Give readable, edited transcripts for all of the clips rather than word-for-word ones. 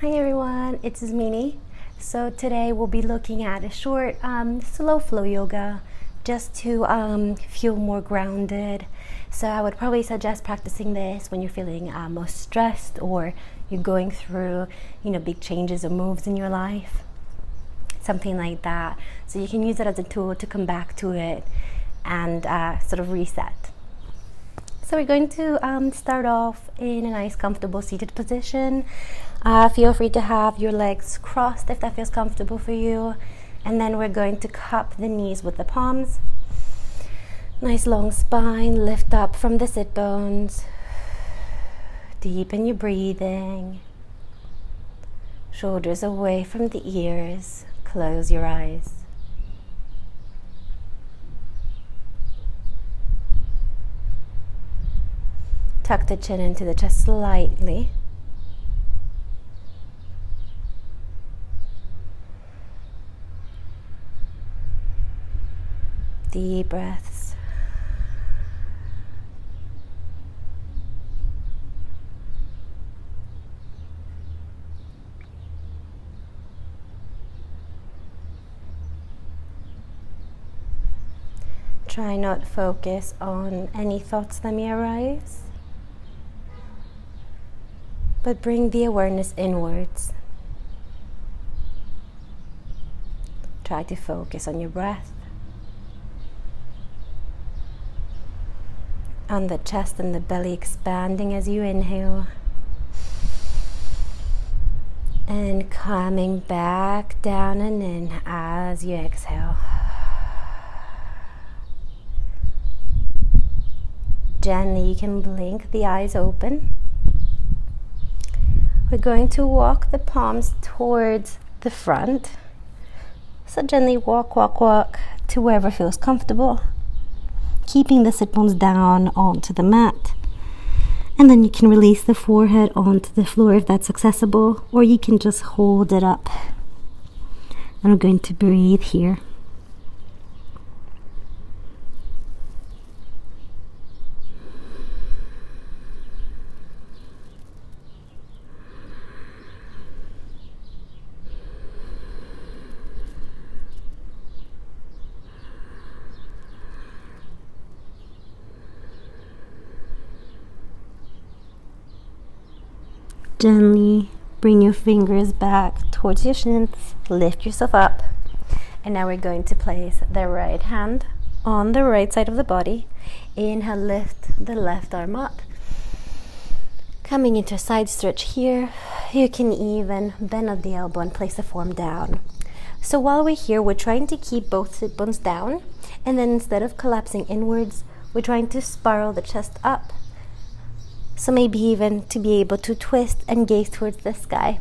Hi everyone, it's Ismini. So today we'll be looking at a short slow flow yoga just to feel more grounded. So I would probably suggest practicing this when you're feeling most stressed or you're going through big changes or moves in your life, something like that. So you can use it as a tool to come back to it and sort of reset. So we're going to start off in a nice comfortable seated position. Feel free to have your legs crossed if that feels comfortable for you. And then we're going to cup the knees with the palms. Nice long spine, lift up from the sit bones. Deepen your breathing. Shoulders away from the ears. Close your eyes. Tuck the chin into the chest slightly. Deep breaths. Try not focus on any thoughts that may arise, but bring the awareness inwards. Try to focus on your breath, on the chest and the belly expanding as you inhale, and coming back down and in as you exhale. Gently, you can blink the eyes open. We're going to walk the palms towards the front. So gently walk to wherever feels comfortable, keeping the sit bones down onto the mat. And then you can release the forehead onto the floor if that's accessible, or you can just hold it up. And we're going to breathe here. Gently bring your fingers back towards your shins, lift yourself up, and now we're going to place the right hand on the right side of the body. Inhale, lift the left arm up. Coming into a side stretch here, you can even bend at the elbow and place the form down. So while we're here, we're trying to keep both sit bones down, and then instead of collapsing inwards, we're trying to spiral the chest up. So maybe even to be able to twist and gaze towards the sky.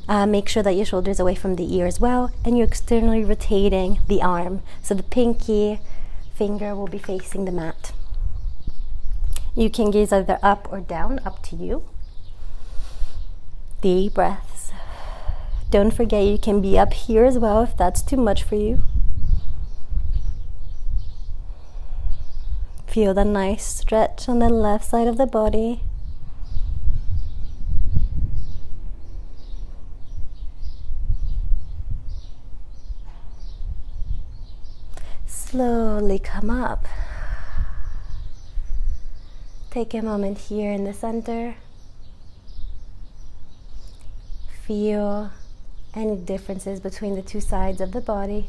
Make sure that your shoulders away from the ear as well, and you're externally rotating the arm. So the pinky finger will be facing the mat. You can gaze either up or down, up to you. Deep breaths. Don't forget you can be up here as well if that's too much for you. Feel the nice stretch on the left side of the body. Slowly come up. Take a moment here in the center. Feel any differences between the two sides of the body.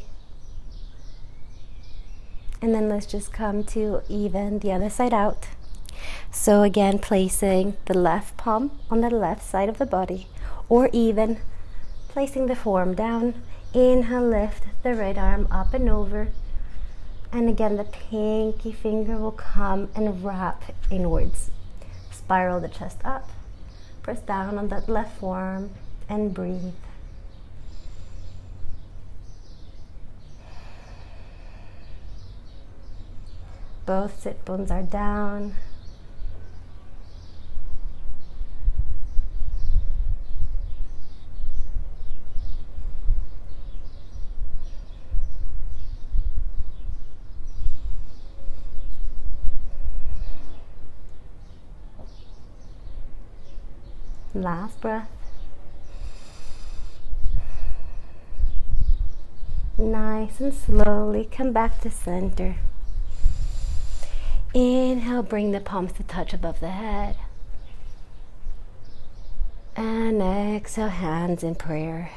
And then let's just come to even the other side out. So again, placing the left palm on the left side of the body, or even placing the form down. Inhale, lift the right arm up and over. And again, the pinky finger will come and wrap inwards. Spiral the chest up. Press down on that left forearm and breathe. Both sit bones are down. Last breath. Nice and slowly come back to center. Inhale, bring the palms to touch above the head. And exhale, hands in prayer.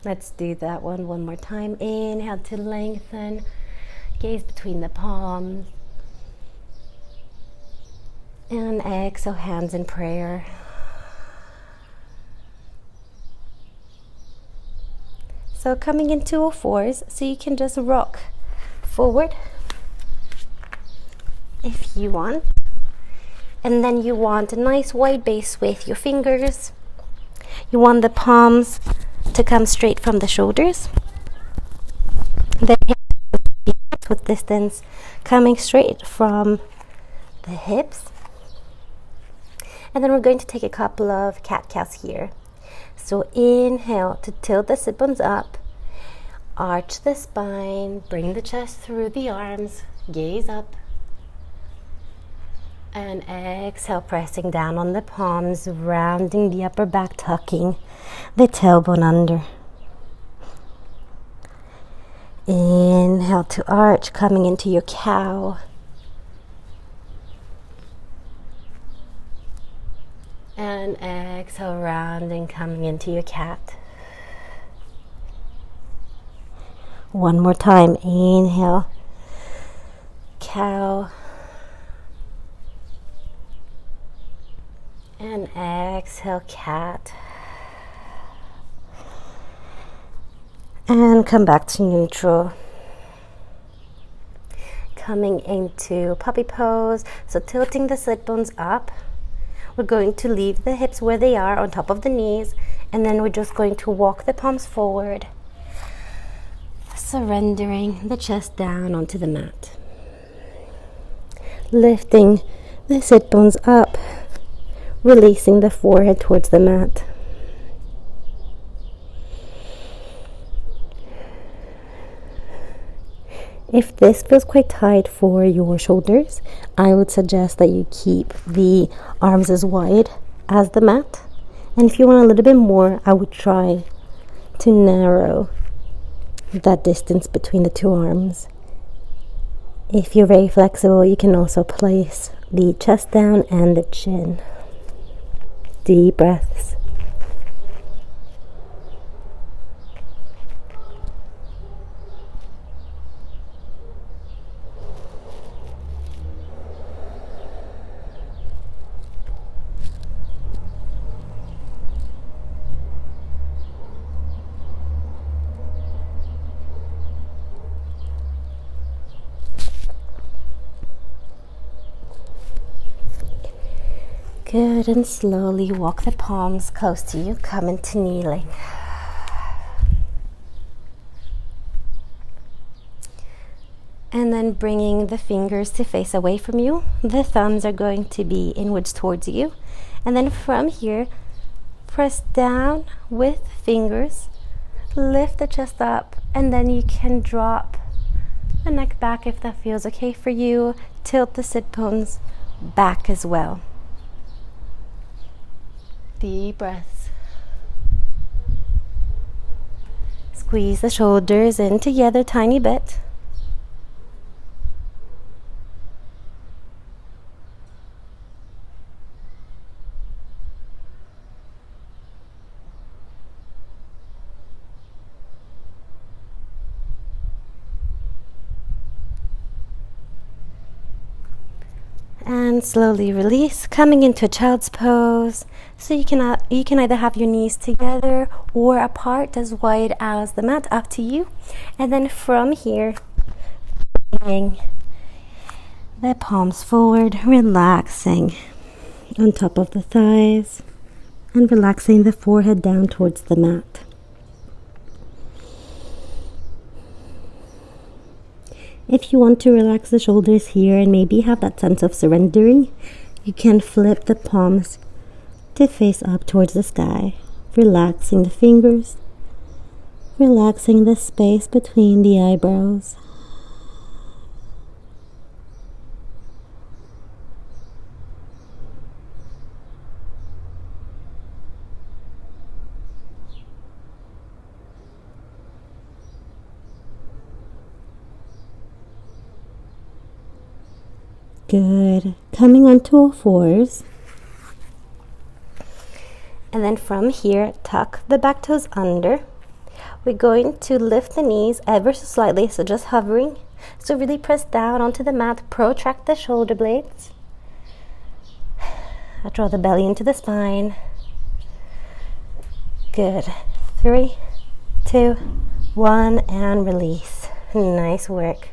Let's do that one more time. Inhale to lengthen. Gaze between the palms. And exhale, hands in prayer. So coming into all fours, so you can just rock forward if you want. And then you want a nice wide base with your fingers. You want the palms to come straight from the shoulders. The hips with distance coming straight from the hips. And then we're going to take a couple of cat-cows here. So inhale to tilt the sit bones up, arch the spine, bring the chest through the arms, gaze up. And exhale, pressing down on the palms, rounding the upper back, tucking the tailbone under. Inhale to arch, coming into your cow. And exhale, rounding, coming into your cat. One more time. Inhale, cow. And exhale, cat. And come back to neutral. Coming into puppy pose. So tilting the sit bones up. We're going to leave the hips where they are on top of the knees, and then we're just going to walk the palms forward, surrendering the chest down onto the mat. Lifting the sit bones up, releasing the forehead towards the mat. If this feels quite tight for your shoulders, I would suggest that you keep the arms as wide as the mat. And if you want a little bit more, I would try to narrow that distance between the two arms. If you're very flexible, you can also place the chest down and the chin. Deep breaths. Good, and slowly walk the palms close to you, come into kneeling. And then bringing the fingers to face away from you. The thumbs are going to be inwards towards you. And then from here, press down with fingers, lift the chest up, and then you can drop the neck back if that feels okay for you. Tilt the sit bones back as well. Deep breaths. Squeeze the shoulders in together a tiny bit. And slowly release, coming into a child's pose. So you can either have your knees together or apart as wide as the mat, up to you. And then from here, bringing the palms forward, relaxing on top of the thighs and relaxing the forehead down towards the mat. If you want to relax the shoulders here and maybe have that sense of surrendering, you can flip the palms to face up towards the sky, relaxing the fingers, relaxing the space between the eyebrows. Good. Coming onto all fours. And then from here, tuck the back toes under. We're going to lift the knees ever so slightly, so just hovering. So really press down onto the mat, protract the shoulder blades. Draw the belly into the spine. Good. 3, 2, 1, and release. Nice work.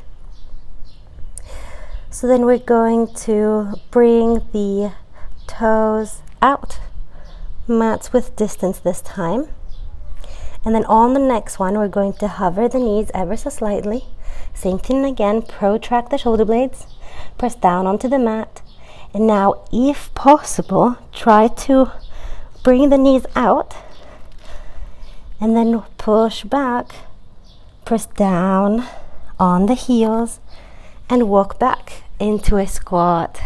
So then we're going to bring the toes out. Mats with distance this time. And then on the next one, we're going to hover the knees ever so slightly. Same thing again, protract the shoulder blades, press down onto the mat. And now, if possible, try to bring the knees out and then push back, press down on the heels and walk back into a squat.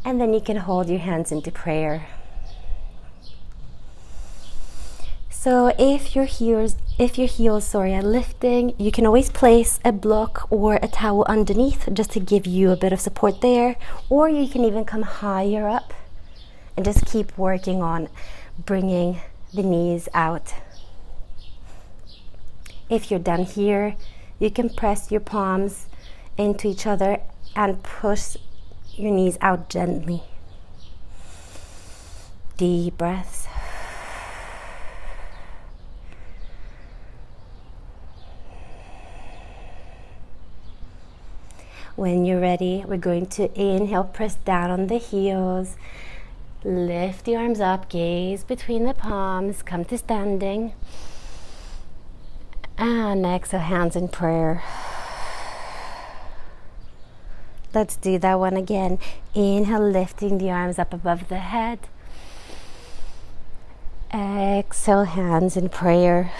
And then you can hold your hands into prayer. So if your heels are lifting, you can always place a block or a towel underneath just to give you a bit of support there, or you can even come higher up and just keep working on bringing the knees out. If you're done here, you can press your palms into each other and push your knees out gently. Deep breaths. When you're ready, we're going to inhale, press down on the heels, lift the arms up, gaze between the palms, come to standing, and exhale, hands in prayer. Let's do that one again. Inhale, lifting the arms up above the head. Exhale, hands in prayer.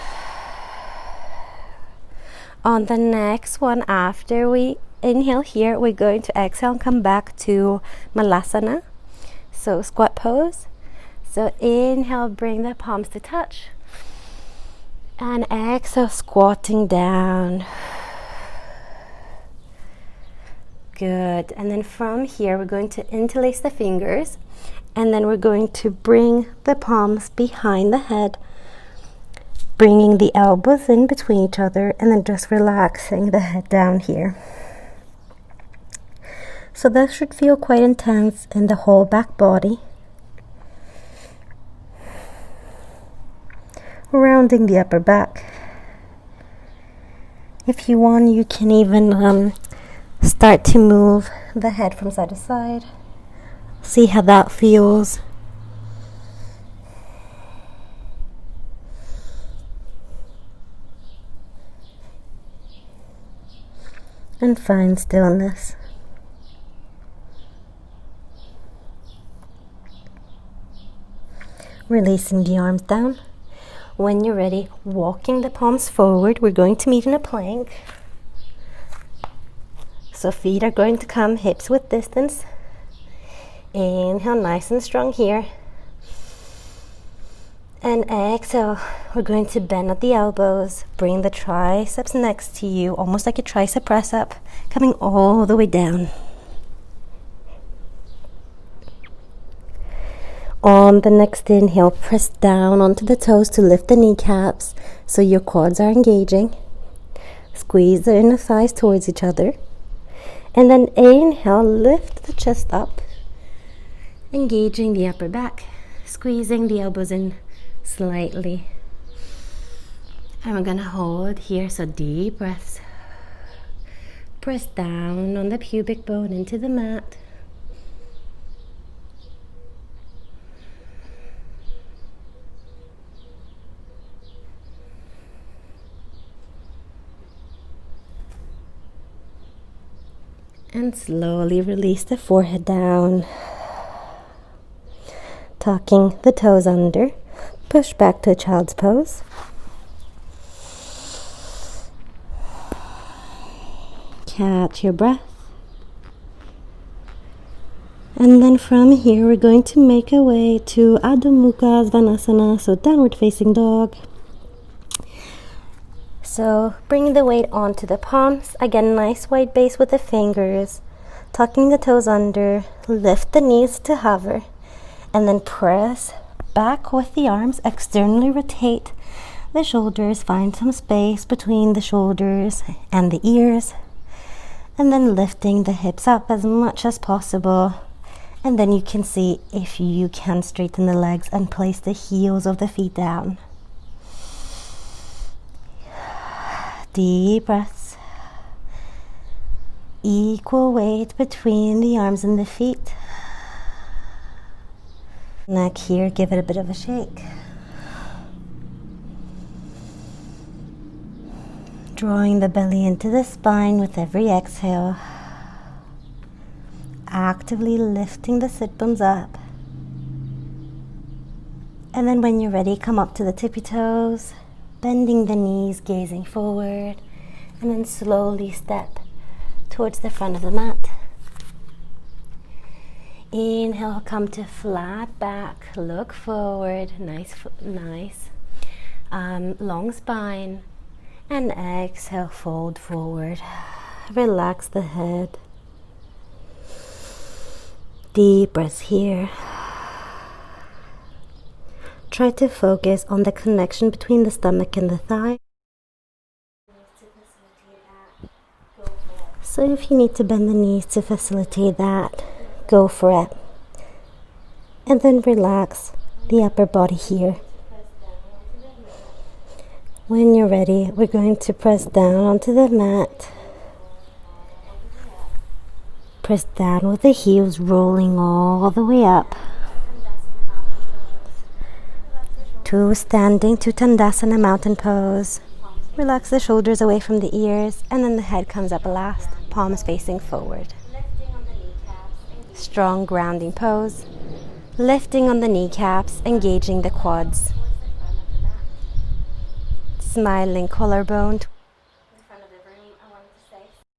On the next one, after we inhale here, we're going to exhale and come back to Malasana, so squat pose. So inhale, bring the palms to touch, and exhale, squatting down. Good. And then from here, we're going to interlace the fingers, and then we're going to bring the palms behind the head, bringing the elbows in between each other, and then just relaxing the head down here. So that should feel quite intense in the whole back body. Rounding the upper back. If you want, you can even start to move the head from side to side. See how that feels. And find stillness. Releasing the arms down. When you're ready, walking the palms forward, we're going to meet in a plank. So feet are going to come hips width distance. Inhale, nice and strong here. And exhale, we're going to bend at the elbows, bring the triceps next to you, almost like a tricep press up, coming all the way down. On the next inhale, press down onto the toes to lift the kneecaps so your quads are engaging. Squeeze the inner thighs towards each other. And then inhale, lift the chest up, engaging the upper back, squeezing the elbows in slightly. And we're gonna hold here, so deep breaths. Press down on the pubic bone into the mat. And slowly release the forehead down. Tucking the toes under. Push back to a child's pose. Catch your breath. And then from here, we're going to make our way to Adho Mukha Svanasana, so downward facing dog. So bring the weight onto the palms. Again, nice wide base with the fingers. Tucking the toes under, lift the knees to hover, and then press back with the arms, externally rotate the shoulders, find some space between the shoulders and the ears, and then lifting the hips up as much as possible. And then you can see if you can straighten the legs and place the heels of the feet down. Deep breaths. Equal weight between the arms and the feet. Neck here, give it a bit of a shake. Drawing the belly into the spine with every exhale. Actively lifting the sit bones up. And then when you're ready, come up to the tippy toes, bending the knees, gazing forward, and then slowly step towards the front of the mat. Inhale, come to flat back, look forward, nice, long spine, and exhale, fold forward, relax the head. Deep breaths here. Try to focus on the connection between the stomach and the thigh. So if you need to bend the knees to facilitate that, go for it. And then relax the upper body here. When you're ready, we're going to press down onto the mat. Press down with the heels rolling all the way up to standing to Tandasana mountain pose. Relax the shoulders away from the ears, and then the head comes up last, palms facing forward. Strong grounding pose. Lifting on the kneecaps, engaging the quads. Smiling collarbone